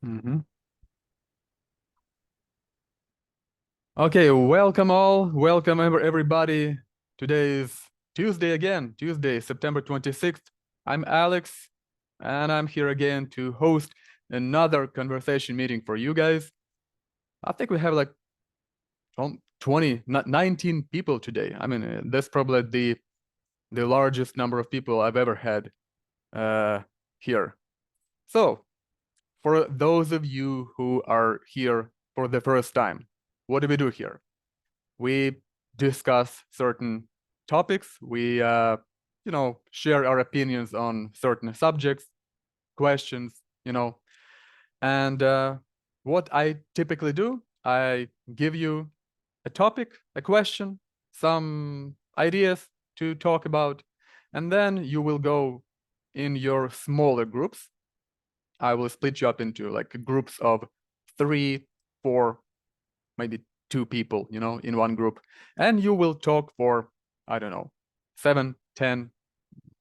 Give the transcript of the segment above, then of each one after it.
Mhm. Okay, welcome all. Welcome everybody. Today is Tuesday again, Tuesday, September 26th. I'm Alex, and I'm here again to host another conversation meeting for you guys. I think we have like 20, 19 people today. I mean, that's probably the largest number of people I've ever had here. So, for those of you who are here for the first time, what do we do here? We discuss certain topics. We, share our opinions on certain subjects, questions, and what I typically do, I give you a topic, a question, some ideas to talk about, and then you will go in your smaller groups. I will split you up into like groups of 3, 4, maybe 2 people, in one group. And you will talk for, I don't know, 7, 10,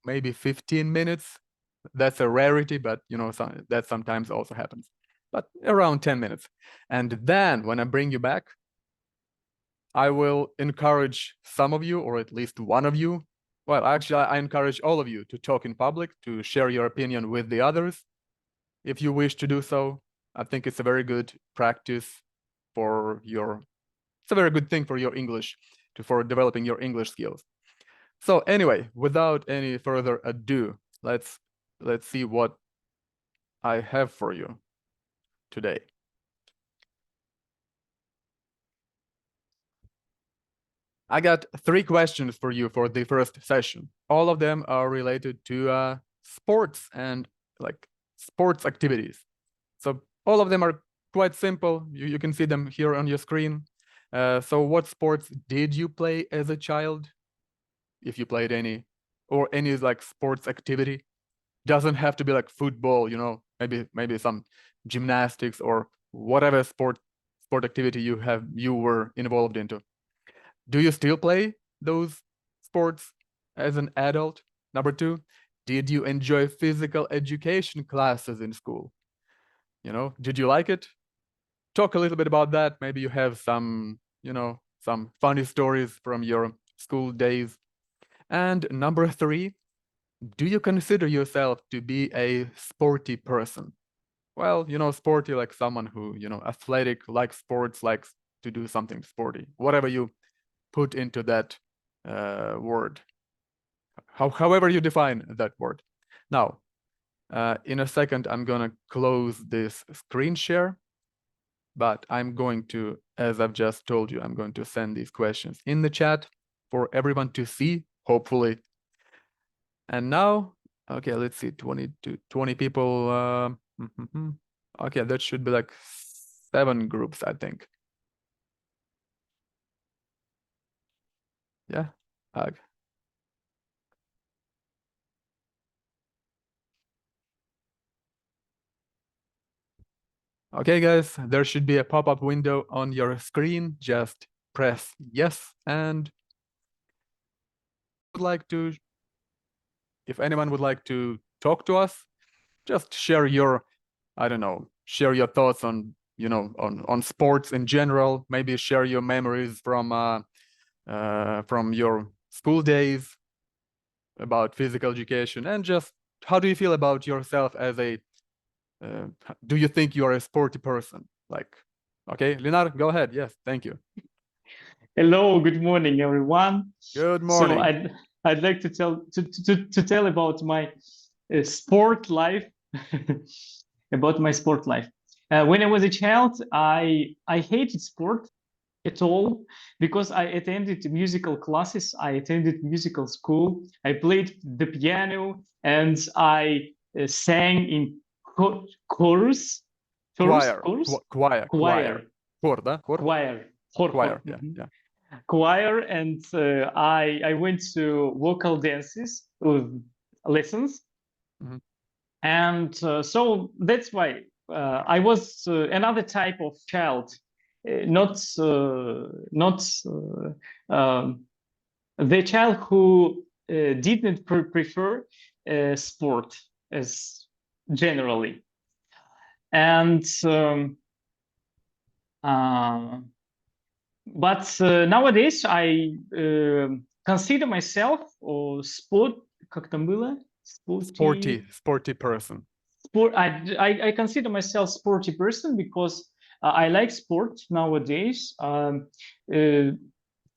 maybe 15 minutes. That's a rarity, but that sometimes also happens. But around 10 minutes. And then when I bring you back, I will encourage some of you, or at least one of you. Well, actually, I encourage all of you to talk in public, to share your opinion with the others. If you wish to do so, I think it's a very good practice for it's a very good thing for your English, for developing your English skills. So anyway, without any further ado, let's see what I have for you today. I got 3 questions for you for the first session. All of them are related to sports and like sports activities. So all of them are quite simple. You can see them here on your screen. So what sports did you play as a child? If you played any, or any like sports activity. Doesn't have to be like football, maybe some gymnastics or whatever sport activity you were involved into. Do you still play those sports as an adult? Number 2, did you enjoy physical education classes in school? Did you like it? Talk a little bit about that. Maybe you have some, some funny stories from your school days. And number 3, do you consider yourself to be a sporty person? Well, sporty like someone who, athletic, likes sports, likes to do something sporty, whatever you put into that word, however you define that word. Now, in a second, I'm gonna close this screen share, but I'm going to, as I've just told you, I'm going to send these questions in the chat for everyone to see, hopefully. And now, okay, let's see, 20 people. Okay, that should be like 7 groups, I think. Yeah. Okay, guys, there should be a pop-up window on your screen. Just press yes, and if anyone would like to talk to us, just share your, I don't know, share your thoughts on, on sports in general. Maybe share your memories from your school days about physical education, and just how do you feel about yourself as a do you think you are a sporty person? Like, okay, Linar, go ahead. Yes, thank you. Hello, good morning, everyone. Good morning. So I'd like to tell about my sport life, about my sport life. When I was a child, I hated sport at all because I attended musical classes. I attended musical school. I played the piano and I sang in chorus. Choir. Choir. Chor, да? Chor? Choir. Choir. Yeah, Mhm. yeah. Choir, and I went to vocal dances lessons, and so that's why I was another type of child, not the child who didn't prefer sport as generally. And but nowadays I consider myself как там было? Sporty person. I consider myself sporty person because I like sport nowadays.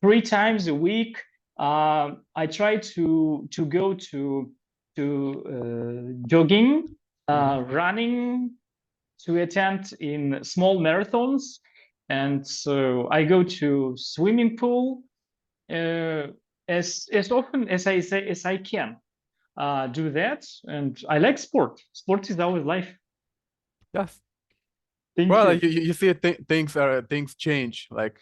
3 times a week, I try to go to jogging, running, to attend in small marathons, and so I go to swimming pool as often as I can. Do that, and I like sport. Sport is our life. Yes. Thank Well, you. you see, things change. Like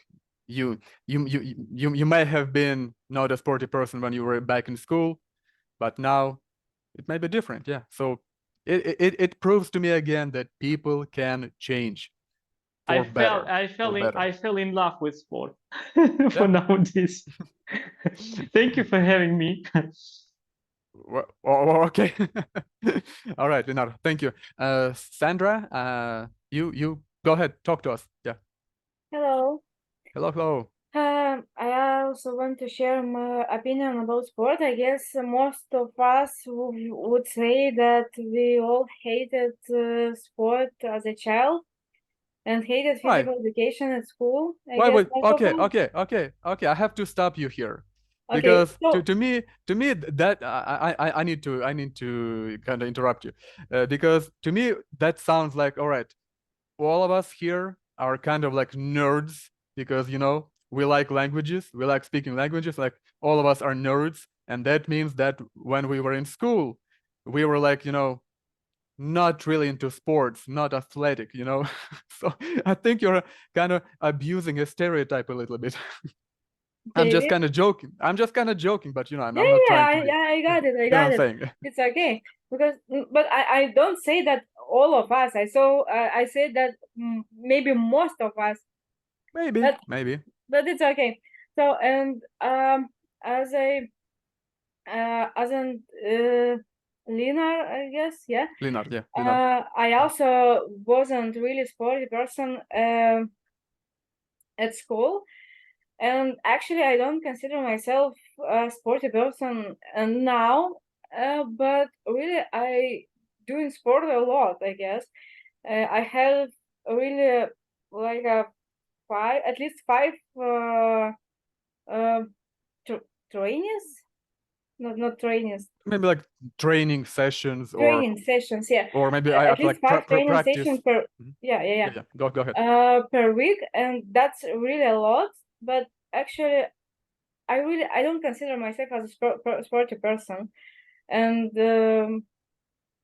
you might have been not a sporty person when you were back in school, but now it may be different. Yeah. So it proves to me again that people can change for better. I fell in love with sport for Yeah. nowadays. Thank you for having me. Okay. All right, Leonardo. Thank you. Sandra, you go ahead, talk to us. Yeah. Hello. Hello. I also want to share my opinion about sport. I guess most of us would say that we all hated sport as a child and hated Why? physical education at school. Why would most of okay. us. I have to stop you here. Okay, Because so to me that I need to kind of interrupt you, because to me that sounds like, all right, all of us here are kind of like nerds because we like languages, we like speaking languages, like all of us are nerds, and that means that when we were in school we were like not really into sports, not athletic, so I think you're kind of abusing a stereotype a little bit. I'm just David? kind of joking. I'm just kind of joking, but I'm Yeah, not yeah, trying to be. I got it. I You know what got I'm it. saying? It's okay because, but I don't say that all of us. I said that maybe most of us. Maybe. But it's okay. So and as an Linar, I guess, yeah. Leonard, yeah. Leonard. I also wasn't really sporty person at school, and actually I don't consider myself a sporty person now. But really I doing sport a lot, I guess. I have really like at least five trainings, not trainings, Maybe like training sessions training sessions, yeah. or maybe I At have least like 5 training practice. sessions per yeah. Go ahead. Per week, and that's really a lot. But actually I don't consider myself as a sporty person, and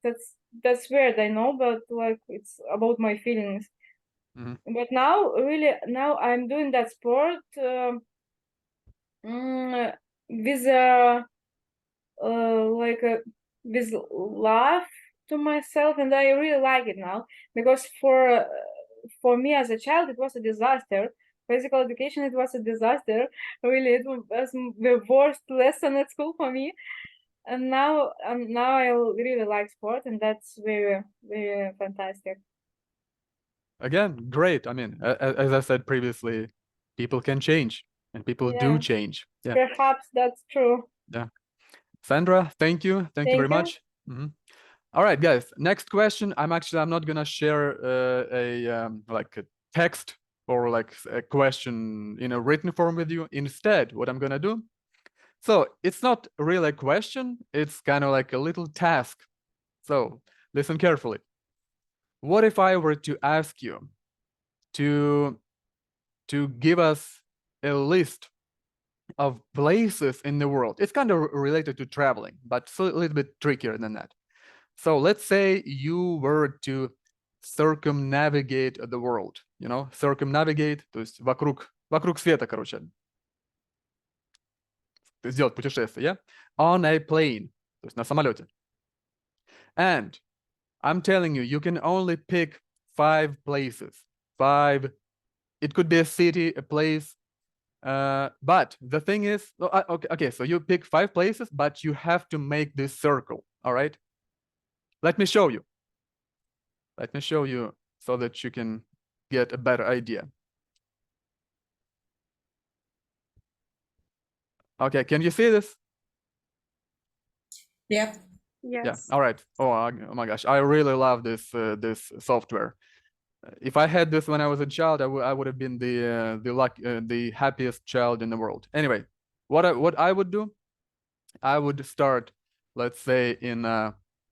that's weird, I know, but like it's about my feelings. But now I'm doing that sport with with love to myself, and I really like it now, because for me as a child it was a disaster. Physical education, it was a disaster. Really, it was the worst lesson at school for me. And now I really like sport, and that's very, very fantastic. Again, great. I mean, as I said previously, people can change, and people do change. Yeah. Perhaps that's true. Yeah. Sandra, thank you. Thank you very much. All right, guys. Next question. I'm not gonna share like a text or like a question in a written form with you. Instead, what I'm gonna do. So it's not really a question. It's kind of like a little task. So listen carefully. What if I were to ask you to give us a list of places in the world? It's kind of related to traveling, but it's a little bit trickier than that. So let's say you were to circumnavigate the world, circumnavigate, то есть вокруг света, короче. Сделать путешествие, yeah? On a plane, то есть на самолете. And I'm telling you, you can only pick 5 places. 5. It could be a city, a place. But the thing is, okay, so you pick 5 places, but you have to make this circle, all right? Let me show you. so that you can get a better idea. Okay, can you see this? Yeah. Yeah. Yes. All right. Oh my gosh, I really love this this software. If I had this when I was a child, I would have been the happiest child in the world. Anyway, what I would do, I would start, let's say in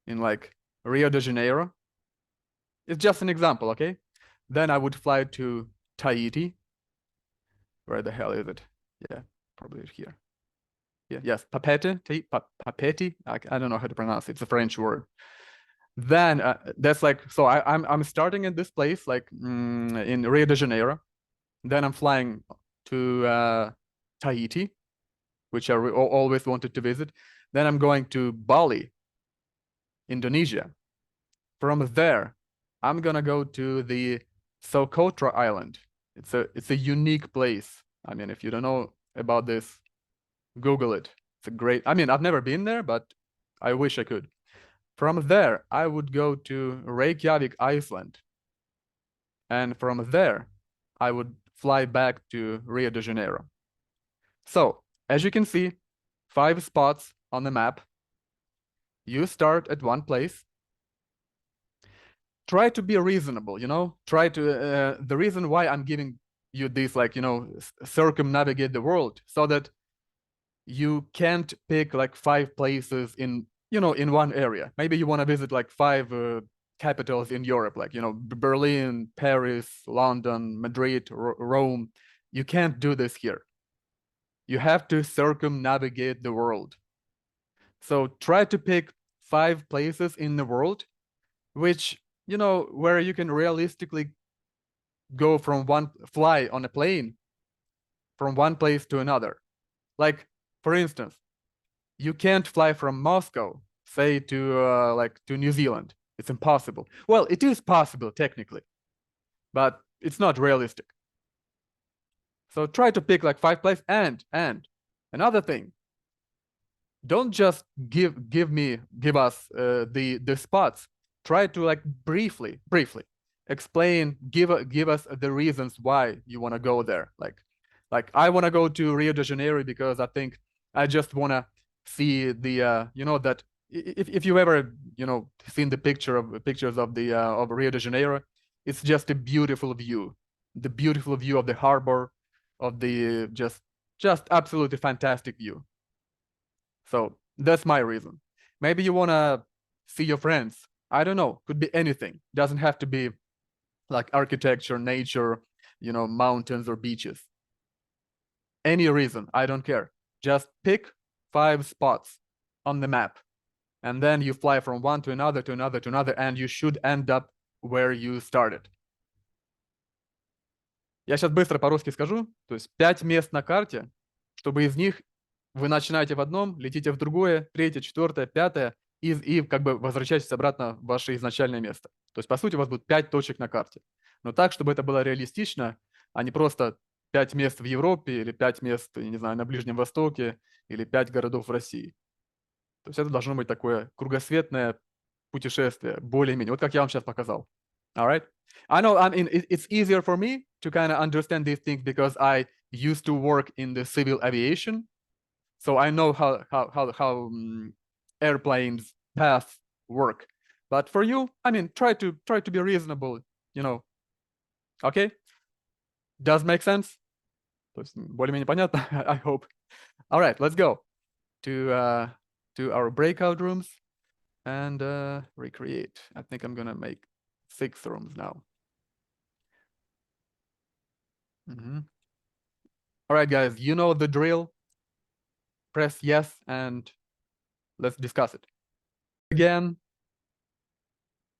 like Rio de Janeiro. It's just an example, okay? Then I would fly to Tahiti. Where the hell is it? Yeah, probably here. Yeah, yes, Papeete, Papeete. I don't know how to pronounce it. It's a French word. Then that's like, so I'm starting in this place, like in Rio de Janeiro. Then I'm flying to Tahiti, which I always wanted to visit. Then I'm going to Bali, Indonesia. From there, I'm gonna go to the Socotra Island. It's a unique place. I mean, if you don't know about this, Google it. It's a great, I mean, I've never been there, but I wish I could. From there, I would go to Reykjavik, Iceland. And from there, I would fly back to Rio de Janeiro. So, as you can see, 5 spots on the map. You start at one place. Try to be reasonable, you know? Try to, the reason why I'm giving you this, like, you know, circumnavigate the world, so that you can't pick like 5 places in, you know, in one area. Maybe you want to visit like 5 capitals in Europe, like, you know, Berlin, Paris, London, Madrid, Rome. You can't do this here. You have to circumnavigate the world. So try to pick 5 places in the world, which, you know, where you can realistically go from fly on a plane from one place to another. Like, for instance, you can't fly from Moscow, say, to like to New Zealand. It's impossible. Well, it is possible technically, but it's not realistic. So try to pick like 5 places. And another thing, don't just give us the spots. Try to like briefly explain, give us the reasons why you want to go there. Like I want to go to Rio de Janeiro because I think I just want to see the you know, that if you ever, you know, seen the pictures of the of Rio de Janeiro, it's just a beautiful view, the beautiful view of the harbor, of the just absolutely fantastic view. So that's my reason. Maybe you want to see your friends. I don't know, could be anything. Doesn't have to be like architecture, nature, you know, mountains or beaches. Any reason, I don't care. Just pick 5 spots on the map, and then you fly from one to another, to another, to another, and you should end up where you started. Я сейчас быстро по-русски скажу. То есть 5 мест на карте, чтобы из них вы начинаете в одном, летите в другое, третье, четвертое, пятое, и как бы возвращаетесь обратно в ваше изначальное место. То есть, по сути, у вас будет 5 точек на карте. Но так, чтобы это было реалистично, а не просто 5 мест в Европе или 5 мест, я не знаю, на Ближнем Востоке или 5 городов в России. То есть это должно быть такое кругосветное путешествие, более-менее. Вот как я вам сейчас показал. All right? I know, I mean, it's easier for me to kind of understand these things because I used to work in the civil aviation. So I know how airplanes paths work. But for you, I mean, try to be reasonable, you know. Okay? Does make sense? То есть более-менее понятно, I hope. All right, let's go to our breakout rooms and recreate. I think I'm gonna make 6 rooms now. All right, guys, you know the drill. Press yes and let's discuss it. Again,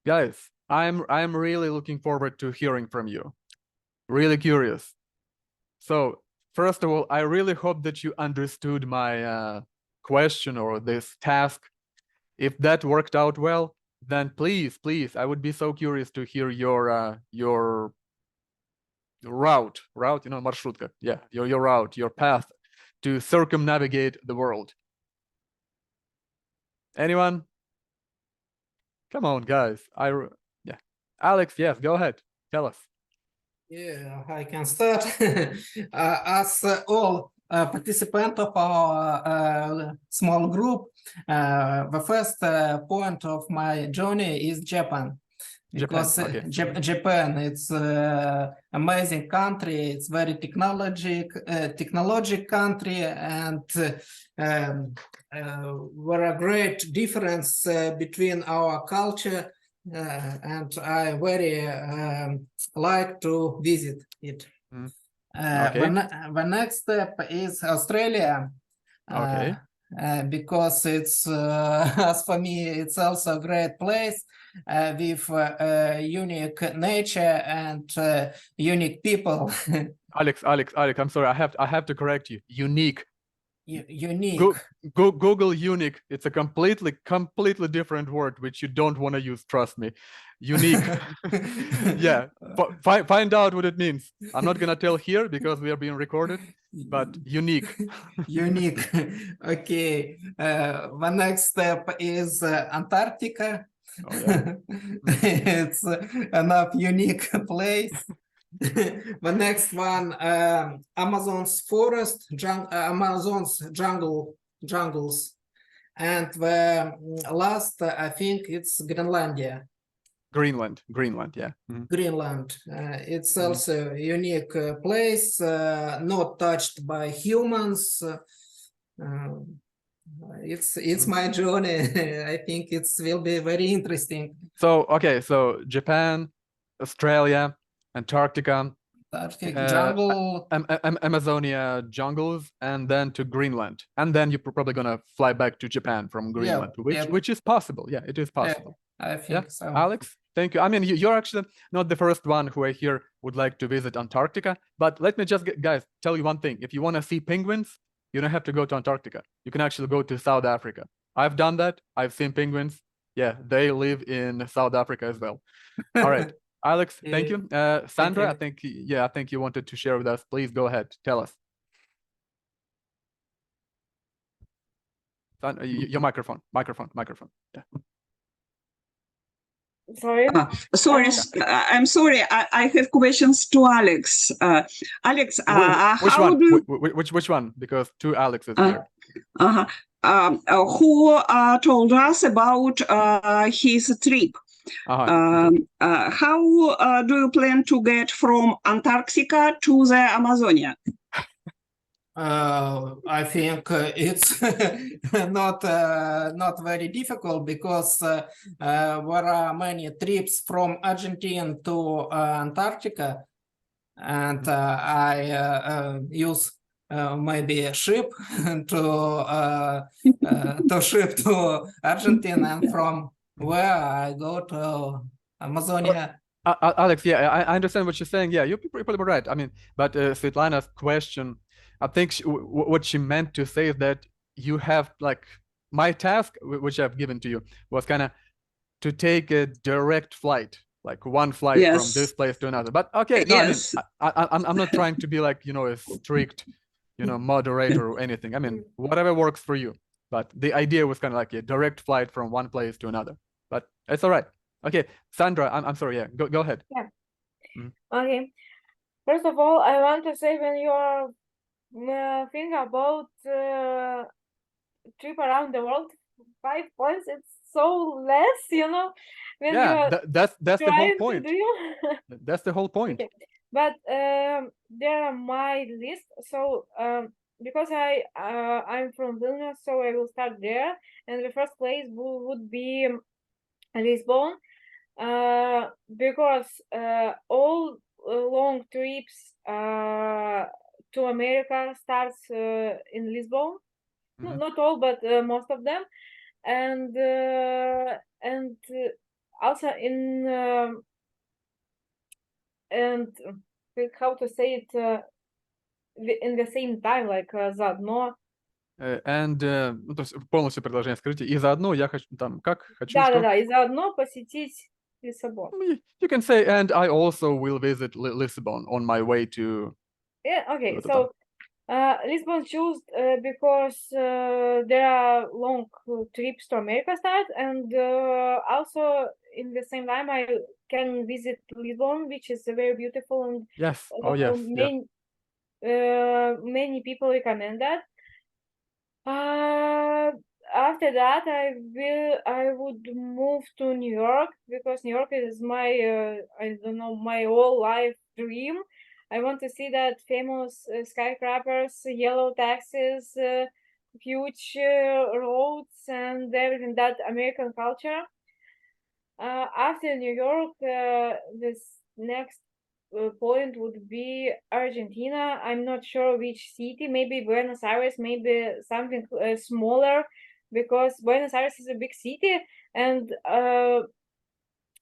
guys, I'm really looking forward to hearing from you. Really curious. So first of all, I really hope that you understood my question or this task. If that worked out well, then please, I would be so curious to hear your route, you know, маршрутка. Yeah, your route, your path to circumnavigate the world. Anyone? Come on, guys. Alex, yes, go ahead. Tell us. Yeah, I can start. As all participants of our small group, the first point of my journey is Japan. Because okay. Japan, it's amazing country. It's very technologic country, and there are great difference between our culture, and I very like to visit it. Okay. The next step is Australia. Okay. Because it's as for me, it's also a great place with unique nature and unique people. Alex, I'm sorry, I have to correct you. Unique. Unique. Google unique. It's a completely different word which you don't want to use. Trust me. Unique. Yeah. Find out what it means. I'm not gonna tell here because we are being recorded. But unique. Unique. Okay. The next step is Antarctica. Oh, yeah. It's enough unique place. The next one, Amazon's forest, Amazon's jungles, and the last, I think it's Greenlandia. Greenland, yeah. Greenland. It's also a unique place, not touched by humans. It's my journey. I think it will be very interesting. So, okay, so Japan, Australia, Antarctica, Jungle. Amazonia jungles, and then to Greenland. And then you're probably gonna fly back to Japan from Greenland, which is possible. Yeah, it is possible. I think so. Alex, thank you. I mean, you're actually not the first one who I hear would like to visit Antarctica, but let me just, guys, tell you one thing. If you want to see penguins, you don't have to go to Antarctica. You can actually go to South Africa. I've done that. I've seen penguins. Yeah, they live in South Africa as well. All right. Alex, thank you. Sandra, I think you wanted to share with us. Please go ahead. Tell us. Your microphone. Yeah. Sorry. Sorry, I'm sorry. I have questions to Alex. Alex, which how one? do you... Which one? Because two Alexes here. Who told us about his trip? How do you plan to get from Antarctica to the Amazonia? I think it's not very difficult because there are many trips from Argentina to Antarctica, and I use maybe a ship to ship to Argentina, and from where I go to Amazonia. Alex, yeah, I understand what you're saying. Yeah, you're probably right. I mean, but Svetlana's question, I think what she meant to say is that you have, like, my task, which I've given to you, was kind of to take a direct flight, like one flight from this place to another. But okay, no, Yes. I mean, I'm not trying to be like, a strict, moderator or anything. I mean, whatever works for you. But the idea was kind of like a direct flight from one place to another. But it's all right. Okay, Sandra, I'm sorry. Yeah, go ahead. Yeah. Okay. First of all, I want to say when you are thinking about trip around the world, 5 points, it's so less, when Yeah, that's the whole trying to point. do. That's the whole point. Okay. But there are my list. So because I'm from Vilnius, so I will start there, and the first place would be Lisbon, because all long trips to America starts in Lisbon. Mhm. Not all, but most of them, and also in and how to say it in the same time, like заодно. Ну, то есть полностью предложение скажите. И заодно я хочу там, хочу Да, что? и заодно посетить Лиссабон. You can say, and I also will visit Lisbon on my way to. Yeah, okay. Вот So Lisbon choose because there are long trips to America start, and also in the same time I can visit Lisbon, which is very beautiful, and Yes. Oh yes. Yeah. Many people recommend that. After that, I would move to New York, because New York is my I don't know, my whole life dream. I want to see that famous skyscrapers, yellow taxis, huge roads, and everything, that American culture. After New York, this next point would be Argentina. I'm not sure which city, maybe Buenos Aires, maybe something smaller, because Buenos Aires is a big city, and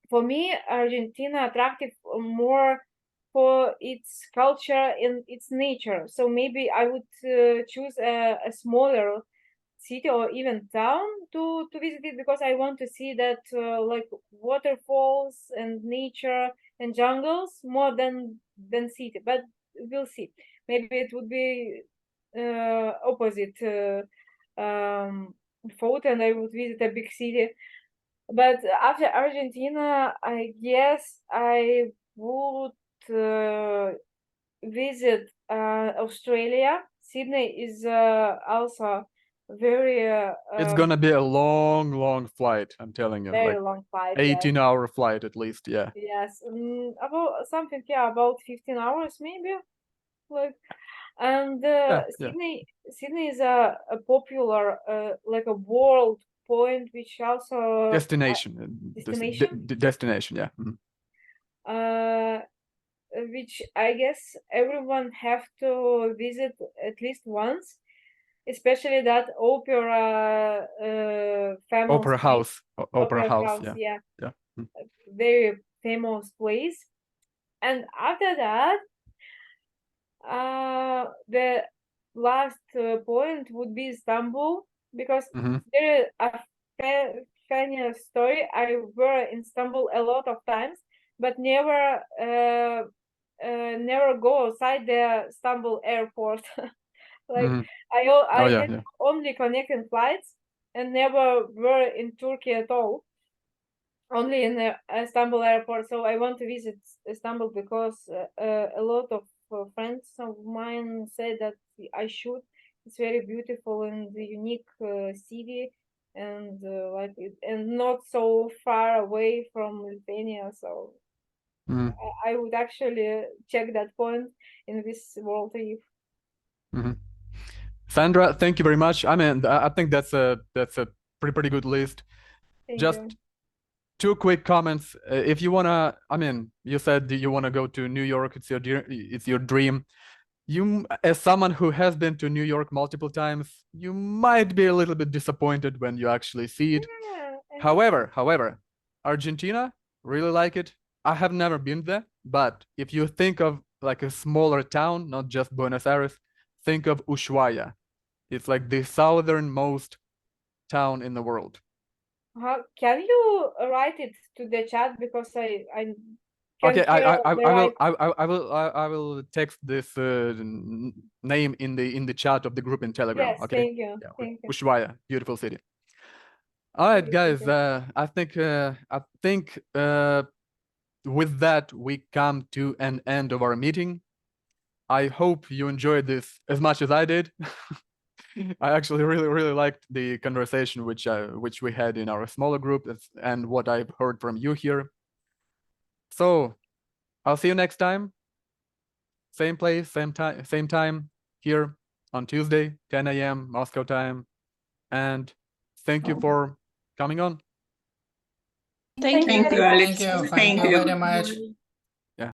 for me, Argentina attractive more for its culture and its nature. So maybe I would choose a smaller city or even town to visit it, because I want to see that like waterfalls and nature and jungles more than city. But we'll see. Maybe it would be opposite thought, and I would visit a big city. But after Argentina, I guess I would visit Australia. Sydney is also very It's gonna be a long flight, I'm telling you. very Like long flight. 18-hour flight at least. Yeah. Yes, about something, yeah, about 15 hours maybe. Like, and Yeah. Sydney is a popular like a world point, which also Destination. destination? Destination. Yeah. Mhm. Which I guess everyone have to visit at least once, especially that opera famous Opera place. house. Opera Opera house. house, Yeah. yeah. Mm. Very famous place. And after that, the last point would be Istanbul, because Mhm. there is a funny story. I were in Istanbul a lot of times, but never go outside the Istanbul airport. Like Mhm. I Oh yeah. had Yeah. only connecting flights and never were in Turkey at all. Only in the Istanbul airport. So I want to visit Istanbul, because a lot of friends of mine said that I should. It's very beautiful and unique city, and like and not so far away from Lithuania. So Mhm. I would actually check that point in this world trip. Mhm. Sandra, thank you very much. I mean, I think that's a pretty good list. Thank Just you. 2 quick comments. If you wanna, I mean, you said you wanna go to New York. It's your dream. You, as someone who has been to New York multiple times, you might be a little bit disappointed when you actually see it. Yeah, However, Argentina, really like it. I have never been there, but if you think of like a smaller town, not just Buenos Aires, think of Ushuaia. It's like the southernmost town in the world. can you write it to the chat, because I Okay, can't hear the I will text this name in the chat of the group in Telegram. Yes, Okay. thank you. Yeah, Thank you. Ushuaia, beautiful city. All right, Thank guys. you. I think with that we come to an end of our meeting. I hope you enjoyed this as much as I did. I actually really liked the conversation which we had in our smaller group and what I've heard from you here. So I'll see you next time. Same place, same time here on Tuesday, 10 a.m. Moscow time. And thank you for coming on. Thank you, Alex. Thank you Thank you. very much.